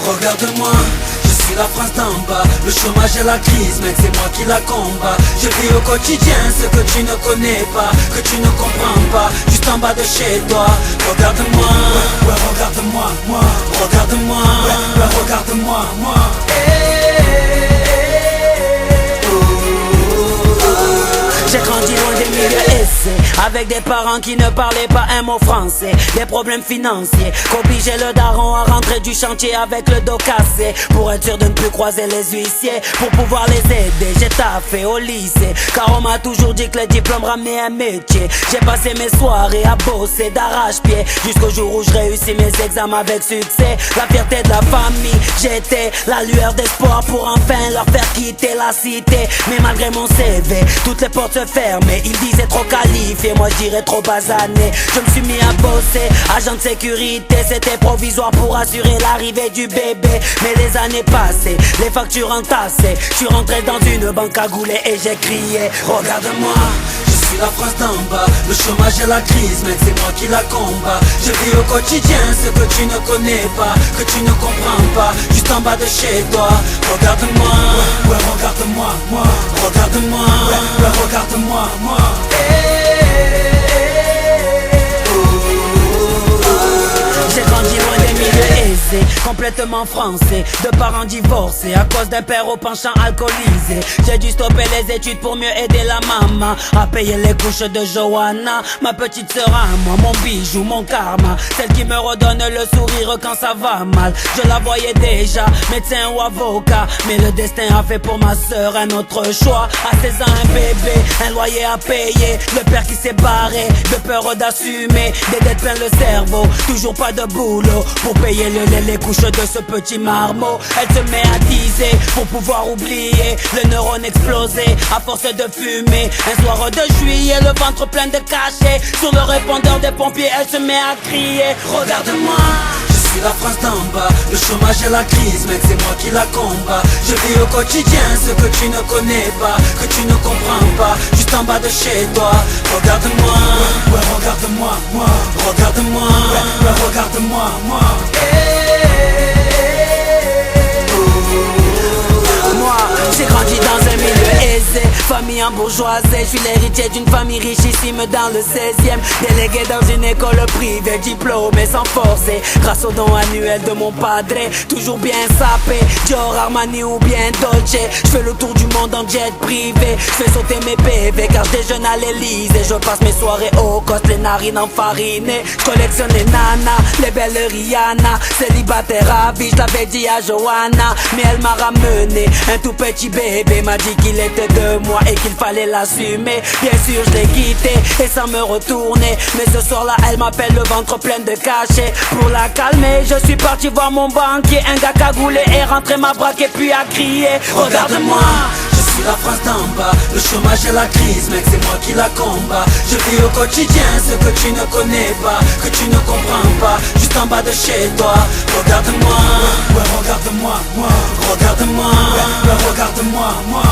Regarde-moi, je suis la France d'en bas. Le chômage et la crise, mec, c'est moi qui la combat. Je vis au quotidien ce que tu ne connais pas, que tu ne comprends pas, juste en bas de chez toi. Regarde-moi, ouais, regarde-moi, moi. Regarde-moi, ouais, regarde-moi, moi. J'ai grandi loin des milieux aisés, avec des parents qui ne parlaient pas un mot français. Des problèmes financiers, qu'obligeaient le daron à rentrer du chantier avec le dos cassé, pour être sûr de ne plus croiser les huissiers, pour pouvoir les aider. J'ai taffé au lycée, car on m'a toujours dit que le diplôme ramenait un métier. J'ai passé mes soirées à bosser d'arrache-pied, jusqu'au jour où je réussis mes examens avec succès. La fierté de la famille, j'étais la lueur d'espoir pour enfin leur faire quitter la cité. Mais malgré mon CV, toutes les portes se fermaient. Ils disaient trop qualifié, moi je dirais trop basané. Je me suis mis à bosser, agent de sécurité. C'était provisoire pour assurer l'arrivée du bébé. Mais les années passées, les factures entassaient. Je suis rentré dans une banque à goulet et j'ai crié: regarde-moi, je suis la France d'en bas. Le chômage et la crise, mec, c'est moi qui la combat. Je vis au quotidien ce que tu ne connais pas, que tu ne comprends pas, juste en bas de chez toi. Regarde-moi, ouais, regarde-moi, moi. Regarde-moi, ouais, regarde-moi, moi. J'ai grandi loin des milieux aisés, complètement français, de parents divorcés à cause d'un père au penchant alcoolisé. J'ai dû stopper les études pour mieux aider la maman à payer les couches de Johanna, ma petite sœur à moi, mon bijou, mon karma, celle qui me redonne le sourire quand ça va mal. Je la voyais déjà, médecin ou avocat, mais le destin a fait pour ma sœur un autre choix. À 16 ans un bébé, un loyer à payer, le père qui s'est barré, de peur d'assumer, des dettes plein le cerveau, toujours pas de boulot pour payer le lait, les couches de ce petit marmot. Elle se met à teaser pour pouvoir oublier, le neurone explosé à force de fumer. Un soir de juillet, le ventre plein de cachets, sur le répondeur des pompiers, elle se met à crier: regarde-moi, je suis la France d'en bas. Le chômage et la crise, mec, c'est moi qui la combat. Je vis au quotidien ce que tu ne connais pas, que tu ne comprends pas, juste en bas de chez toi. Regarde-moi, ouais, regarde-moi, moi. Regarde-moi, ouais, regarde-moi, moi. Moi, j'ai grandi dans un milieu aisé, famille en bourgeoisie. Je suis l'héritier d'une famille richissime dans le 16e, délégué dans une école privée, diplômé sans forcer, grâce au don annuel de mon padre. Toujours bien sapé, Dior, Armani ou bien Dolce. Je fais le tour du monde en jet privé, je fais sauter mes PV car je déjeune à l'Elysée. Je passe mes soirées au coste, les narines enfarinées. Je collectionne les nanas, les belles Rihanna. Célibataire ravi, je l'avais dit à Johanna, mais elle m'a ramené un tout petit bébé, m'a dit qu'il était de moi et qu'il fallait l'assumer. Bien sûr je l'ai quitté et sans me retourner, mais ce soir-là elle m'appelle le ventre plein de cachets. Pour la calmer, je suis parti voir mon banquier. Un gars cagoulé est rentré, m'a braqué puis a crié: regarde-moi, je suis la France d'en bas. Le chômage et la crise, mec, c'est moi qui la combat. Je vis au quotidien ce que tu ne connais pas, que tu ne comprends pas, juste en bas de chez toi. Regarde-moi, ouais, regarde-moi, moi. Regarde-moi, ouais, regarde-moi, moi.